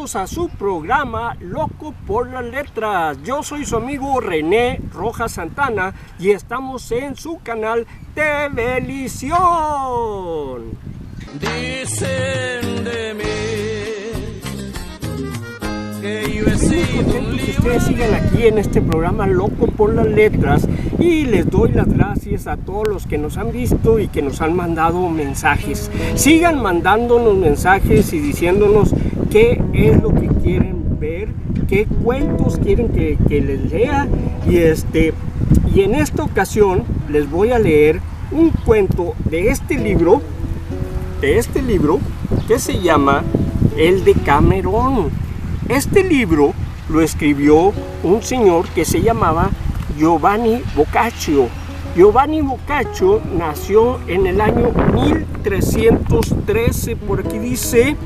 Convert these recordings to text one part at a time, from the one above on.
bienvenidos a su programa Loco por las Letras. Yo soy su amigo René Rojas Santana y estamos en su canal Televisión. Dicen de mí que yo he sido un que ustedes sigan aquí en este programa Loco por las Letras, y les doy las gracias a todos los que nos han visto y que nos han mandado mensajes. Sigan mandándonos mensajes y diciéndonos qué es lo que quieren ver, qué cuentos quieren que les lea, y en esta ocasión les voy a leer un cuento de este libro que se llama El Decamerón. Este libro lo escribió un señor que se llamaba Giovanni Boccaccio. Giovanni Boccaccio nació en el año 1313, por aquí dice,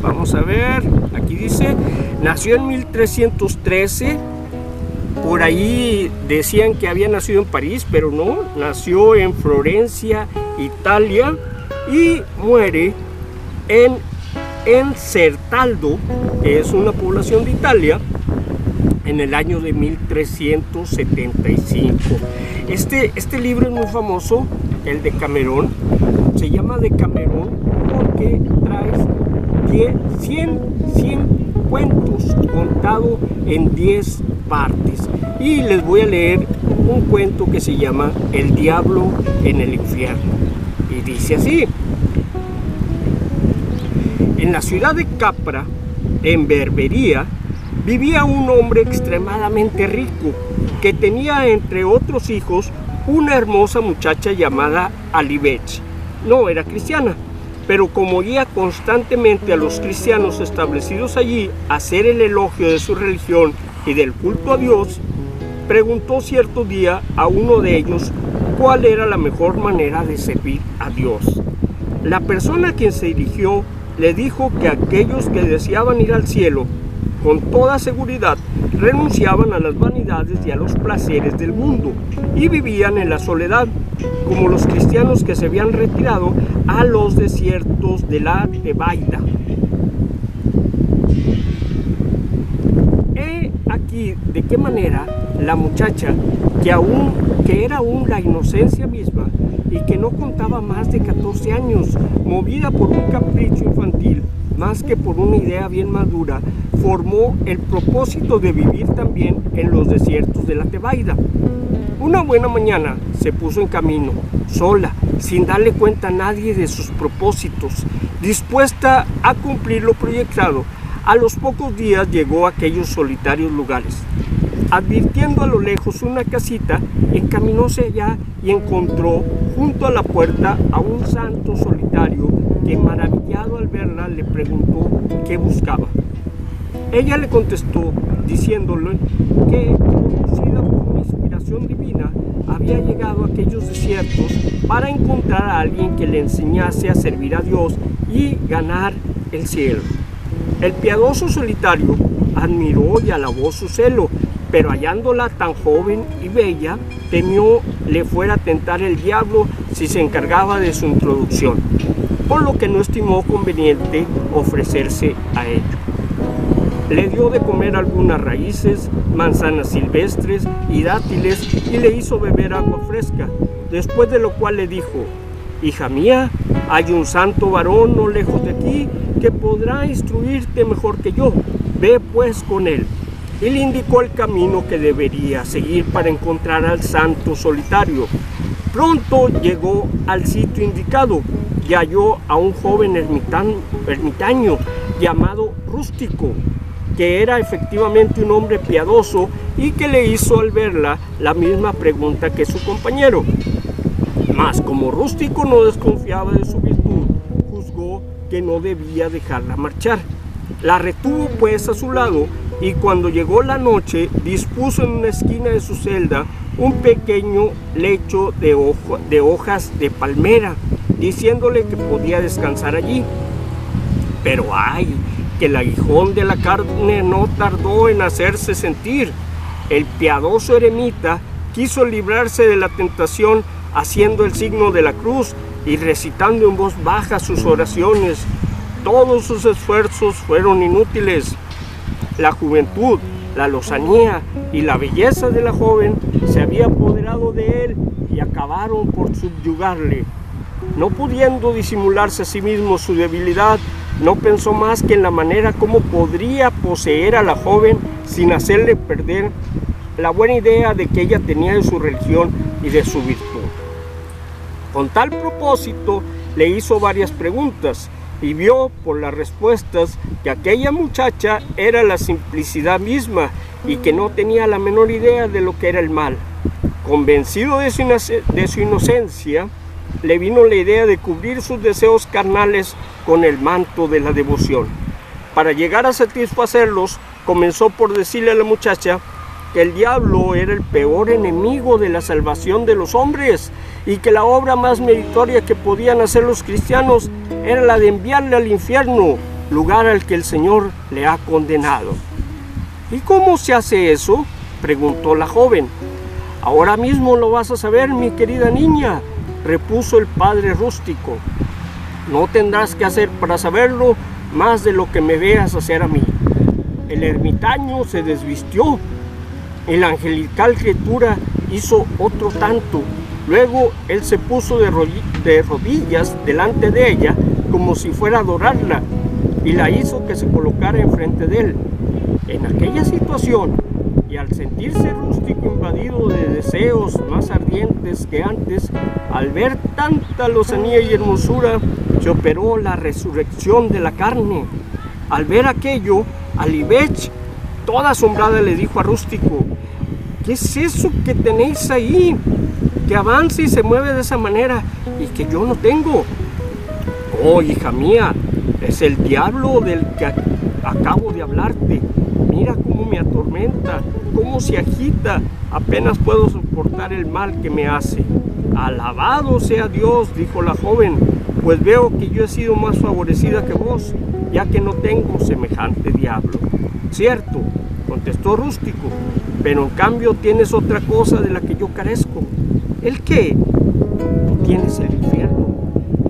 vamos a ver, aquí dice, nació en 1313, por ahí decían que había nacido en París, pero no, nació en Florencia, Italia, y muere en Certaldo, que es una población de Italia, en el año de 1375. Este libro es muy famoso, el Decamerón. Se llama Decamerón porque trae 100 cuentos contados en 10 partes. Y les voy a leer un cuento que se llama El Diablo en el Infierno. Y dice así: en la ciudad de Capra, en Berbería, vivía un hombre extremadamente rico que tenía, entre otros hijos, una hermosa muchacha llamada Alibech. No era cristiana, pero como oía constantemente a los cristianos establecidos allí hacer el elogio de su religión y del culto a Dios, preguntó cierto día a uno de ellos cuál era la mejor manera de servir a Dios. La persona a quien se dirigió le dijo que aquellos que deseaban ir al cielo, con toda seguridad, renunciaban a las vanidades y a los placeres del mundo y vivían en la soledad, como los cristianos que se habían retirado a los desiertos de la Tebaida. He aquí de qué manera la muchacha, que era aún la inocencia misma y que no contaba más de 14 años, movida por un capricho infantil, más que por una idea bien madura, formó el propósito de vivir también en los desiertos de la Tebaida. Una buena mañana se puso en camino, sola, sin darle cuenta a nadie de sus propósitos, dispuesta a cumplir lo proyectado. A los pocos días llegó a aquellos solitarios lugares. Advirtiendo a lo lejos una casita, encaminóse allá y encontró junto a la puerta a un santo solitario que, maravillado al verla, le preguntó qué buscaba. Ella le contestó diciéndole que, conducida por una inspiración divina, había llegado a aquellos desiertos para encontrar a alguien que le enseñase a servir a Dios y ganar el cielo. El piadoso solitario admiró y alabó su celo, pero hallándola tan joven y bella, temió le fuera a tentar el diablo si se encargaba de su introducción, por lo que no estimó conveniente ofrecerse a ello. Le dio de comer algunas raíces, manzanas silvestres y dátiles, y le hizo beber agua fresca, después de lo cual le dijo: hija mía, hay un santo varón no lejos de aquí que podrá instruirte mejor que yo, ve pues con él. Y le indicó el camino que debería seguir para encontrar al santo solitario. Pronto llegó al sitio indicado y halló a un joven ermitaño llamado Rústico, que era efectivamente un hombre piadoso y que le hizo al verla la misma pregunta que su compañero. Mas como Rústico no desconfiaba de su virtud, juzgó que no debía dejarla marchar. La retuvo pues a su lado, y cuando llegó la noche dispuso en una esquina de su celda un pequeño lecho de hojas de palmera, diciéndole que podía descansar allí. Pero ay, que el aguijón de la carne no tardó en hacerse sentir. El piadoso eremita quiso librarse de la tentación haciendo el signo de la cruz y recitando en voz baja sus oraciones. todos sus esfuerzos fueron inútiles. La juventud, la lozanía y la belleza de la joven se había apoderado de él y acabaron por subyugarle. No pudiendo disimularse a sí mismo su debilidad, no pensó más que en la manera como podría poseer a la joven sin hacerle perder la buena idea de que ella tenía de su religión y de su virtud. Con tal propósito le hizo varias preguntas y vio por las respuestas que aquella muchacha era la simplicidad misma y que no tenía la menor idea de lo que era el mal. Convencido de su inocencia, le vino la idea de cubrir sus deseos carnales con el manto de la devoción. Para llegar a satisfacerlos, comenzó por decirle a la muchacha que el diablo era el peor enemigo de la salvación de los hombres y que la obra más meritoria que podían hacer los cristianos era la de enviarle al infierno, lugar al que el Señor le ha condenado. ¿Y cómo se hace eso?, preguntó la joven. Ahora mismo lo vas a saber, mi querida niña, repuso el padre rústico. No tendrás que hacer para saberlo más de lo que me veas hacer a mí. El ermitaño se desvistió. El angelical criatura hizo otro tanto. Luego él se puso de rodillas delante de ella como si fuera a adorarla y la hizo que se colocara enfrente de él. En aquella situación, y al sentirse rústico invadido de deseos más ardientes que antes, al ver tanta lozanía y hermosura, se operó la resurrección de la carne. Al ver aquello, Alibech, toda asombrada, le dijo a Rústico: ¿qué es eso que tenéis ahí? Que avanza y se mueve de esa manera y que yo no tengo. Oh, hija mía, es el diablo del que acabo de hablarte. Mira cómo me atormenta, cómo se agita. Apenas puedo soportar el mal que me hace. Alabado sea Dios, dijo la joven, pues veo que yo he sido más favorecida que vos, ya que no tengo semejante diablo. Cierto, contestó Rústico, pero en cambio tienes otra cosa de la que yo carezco. ¿El qué? Tú tienes el infierno.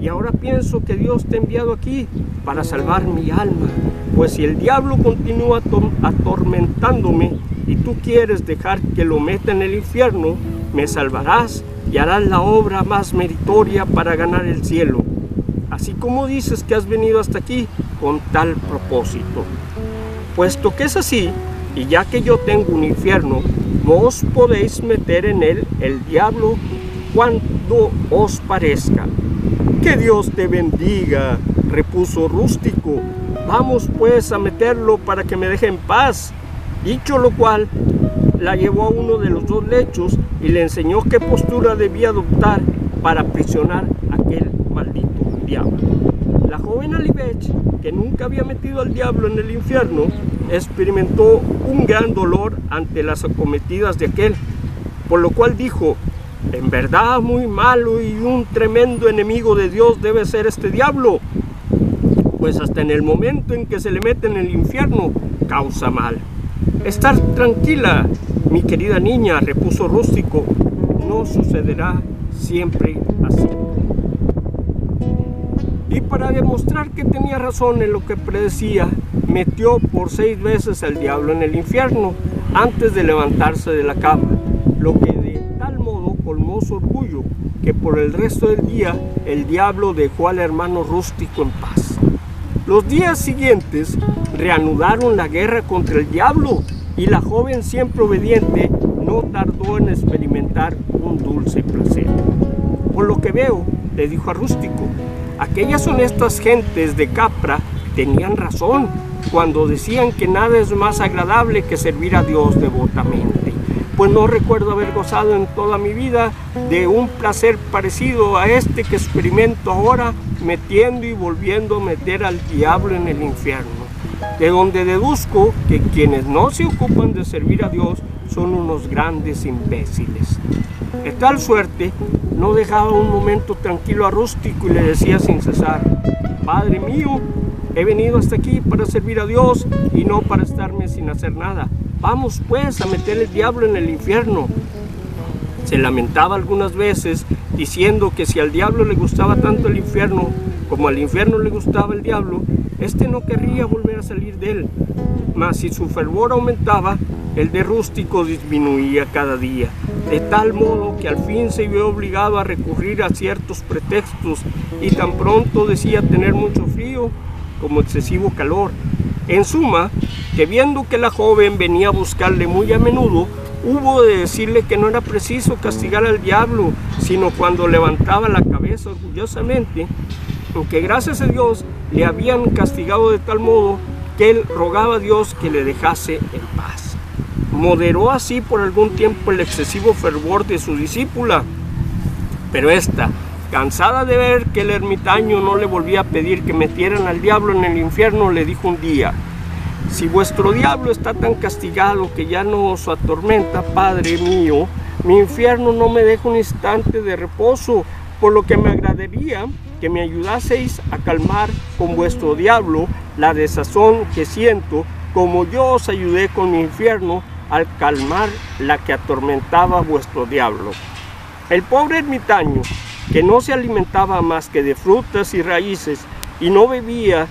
Y ahora pienso que Dios te ha enviado aquí para salvar mi alma, pues si el diablo continúa atormentándome y tú quieres dejar que lo meta en el infierno, me salvarás y harás la obra más meritoria para ganar el cielo. Así como dices que has venido hasta aquí con tal propósito. Puesto que es así, y ya que yo tengo un infierno, vos podéis meter en él el diablo cuando os parezca. Que Dios te bendiga, repuso Rústico. Vamos pues a meterlo para que me deje en paz. Dicho lo cual, la llevó a uno de los dos lechos y le enseñó qué postura debía adoptar para aprisionar a aquel maldito diablo. La joven Alibech, que nunca había metido al diablo en el infierno, experimentó un gran dolor ante las acometidas de aquel, por lo cual dijo: en verdad muy malo y un tremendo enemigo de Dios debe ser este diablo, pues hasta en el momento en que se le mete en el infierno causa mal. Estar tranquila, mi querida niña, repuso Rústico, no sucederá siempre así. Y para demostrar que tenía razón en lo que predecía, metió por 6 veces al diablo en el infierno antes de levantarse de la cama, lo que de tal modo colmó su orgullo que por el resto del día el diablo dejó al hermano Rústico en paz. Los días siguientes reanudaron la guerra contra el diablo y la joven, siempre obediente, no tardó en experimentar un dulce placer. Por lo que veo, le dijo a Rústico, aquellas honestas gentes de Capra tenían razón cuando decían que nada es más agradable que servir a Dios devotamente, pues no recuerdo haber gozado en toda mi vida de un placer parecido a este que experimento ahora, metiendo y volviendo a meter al diablo en el infierno, de donde deduzco que quienes no se ocupan de servir a Dios son unos grandes imbéciles. De tal suerte, no dejaba un momento tranquilo a Rústico y le decía sin cesar: Padre mío, he venido hasta aquí para servir a Dios y no para estarme sin hacer nada. Vamos pues a meter el diablo en el infierno. Se lamentaba algunas veces diciendo que si al diablo le gustaba tanto el infierno, Como al infierno le gustaba el diablo, este no querría volver a salir de él. Mas si su fervor aumentaba, el de Rústico disminuía cada día, de tal modo que al fin se vio obligado a recurrir a ciertos pretextos y tan pronto decía tener mucho frío como excesivo calor. En suma, que viendo que la joven venía a buscarle muy a menudo, hubo de decirle que no era preciso castigar al diablo, sino cuando levantaba la cabeza orgullosamente, porque gracias a Dios le habían castigado de tal modo que él rogaba a Dios que le dejase en paz. Moderó así por algún tiempo el excesivo fervor de su discípula, pero ésta, cansada de ver que el ermitaño no le volvía a pedir que metieran al diablo en el infierno, le dijo un día: si vuestro diablo está tan castigado que ya no os atormenta, Padre mío, mi infierno no me deja un instante de reposo, por lo que me agradaría que me ayudaseis a calmar con vuestro diablo la desazón que siento, como yo os ayudé con mi infierno al calmar la que atormentaba vuestro diablo. El pobre ermitaño, que no se alimentaba más que de frutas y raíces y no bebía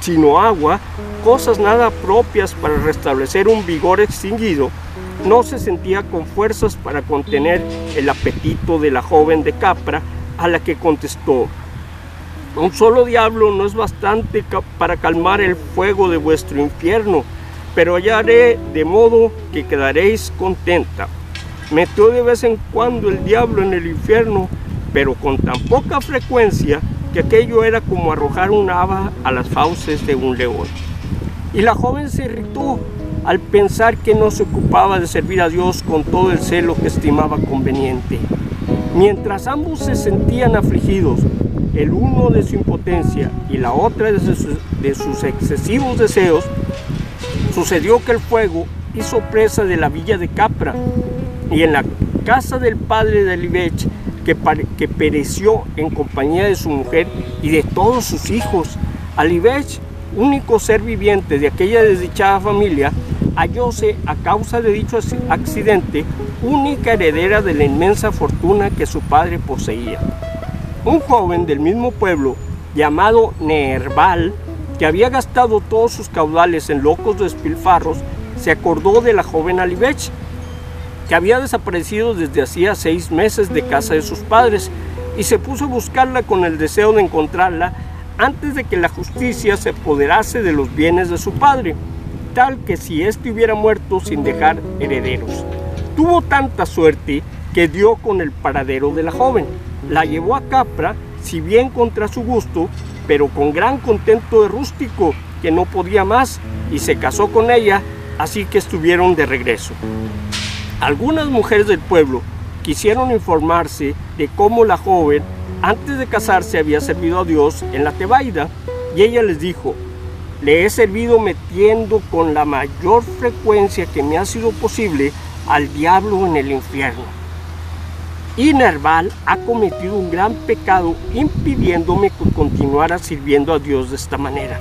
sino agua, cosas nada propias para restablecer un vigor extinguido, no se sentía con fuerzas para contener el apetito de la joven de Capra, a la que contestó: un solo diablo no es bastante para calmar el fuego de vuestro infierno, pero hallaré de modo que quedaréis contenta. Metió de vez en cuando el diablo en el infierno, pero con tan poca frecuencia que aquello era como arrojar un haba a las fauces de un león. Y la joven se irritó al pensar que no se ocupaba de servir a Dios con todo el celo que estimaba conveniente. Mientras ambos se sentían afligidos, el uno de su impotencia y la otra de sus excesivos deseos, sucedió que el fuego hizo presa de la villa de Capra, y en la casa del padre de Libech, que pereció en compañía de su mujer y de todos sus hijos. Alibech, único ser viviente de aquella desdichada familia, hallóse a causa de dicho accidente única heredera de la inmensa fortuna que su padre poseía. Un joven del mismo pueblo, llamado Nerval, que había gastado todos sus caudales en locos despilfarros, se acordó de la joven Alibech, que había desaparecido desde hacía 6 meses de casa de sus padres, y se puso a buscarla con el deseo de encontrarla antes de que la justicia se apoderase de los bienes de su padre, tal que si éste hubiera muerto sin dejar herederos. Tuvo tanta suerte que dio con el paradero de la joven. La llevó a Capra, si bien contra su gusto, pero con gran contento de Rústico, que no podía más, y se casó con ella, así que estuvieron de regreso. Algunas mujeres del pueblo quisieron informarse de cómo la joven, antes de casarse, había servido a Dios en la Tebaida, y ella les dijo: le he servido metiendo con la mayor frecuencia que me ha sido posible al diablo en el infierno. Y Nerval ha cometido un gran pecado impidiéndome que continuara sirviendo a Dios de esta manera.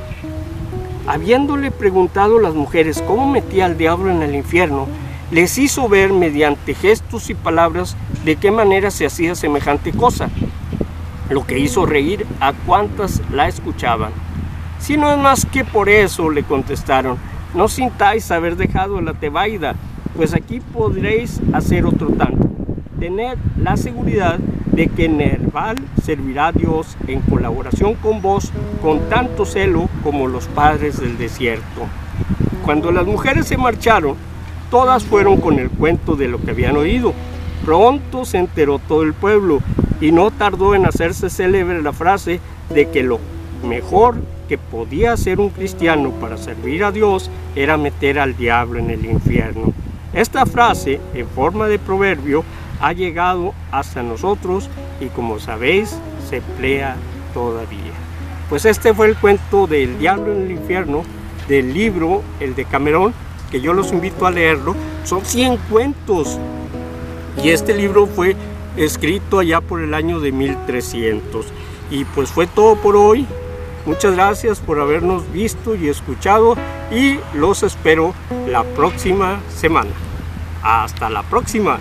Habiéndole preguntado a las mujeres cómo metía al diablo en el infierno, les hizo ver mediante gestos y palabras de qué manera se hacía semejante cosa, lo que hizo reír a cuantas la escuchaban. Si no es más que por eso, le contestaron, no sintáis haber dejado la Tebaida, pues aquí podréis hacer otro tanto. Tened la seguridad de que Nerval servirá a Dios en colaboración con vos con tanto celo como los padres del desierto. Cuando las mujeres se marcharon, todas fueron con el cuento de lo que habían oído. Pronto se enteró todo el pueblo y no tardó en hacerse célebre la frase de que lo mejor que podía hacer un cristiano para servir a Dios era meter al diablo en el infierno. Esta frase, en forma de proverbio, ha llegado hasta nosotros y, como sabéis, se emplea todavía. Pues este fue el cuento del diablo en el infierno, del libro El Decamerón, que yo los invito a leerlo. Son 100 cuentos y este libro fue escrito allá por el año de 1300. Y pues fue todo por hoy. Muchas gracias por habernos visto y escuchado, y los espero la próxima semana. Hasta la próxima.